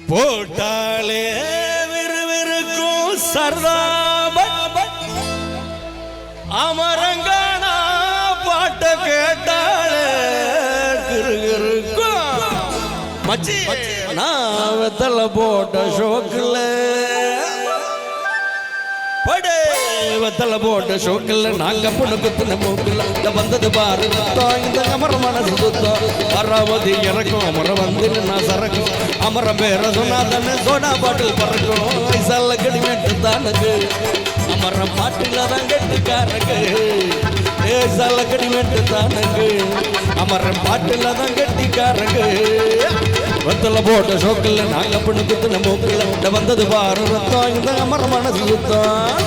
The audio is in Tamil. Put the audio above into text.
போட்டாலே விறுவிறுக்கும் சர்தாப அமரங்கானா பாட்ட கேட்டாலே கிருகிருக்கும் மச்சி நான் வெத்தல போட்ட ஷோக்கில் படே வெத்தல போட்ட ஷோக்கில் நாங்க பொண்ணு குத்துன மூக்கில் வந்தது பாரு இந்த அமர மனசு சுத்தம் அறாவது இறக்கும் அமரம் வந்து நான் சரக்கும் அமரம் பேர சொன்னா தானே சோடா பாட்டில் பறக்கும் சல்ல கடிமேட்டு தானுக்கு அமரம் பாட்டில் தான் கெட்டிக்காரக்கு சல்ல கடிமேட்டு தானுக்கு அமரம் பாட்டில் தான் கெட்டிக்காரக்கு வெத்தல போட்ட ஷோக்கில் நாங்க பொண்ணு குத்துன மூக்கில் வந்தது பாரு ரத்தம் இந்த அமர மனசு சுத்தம்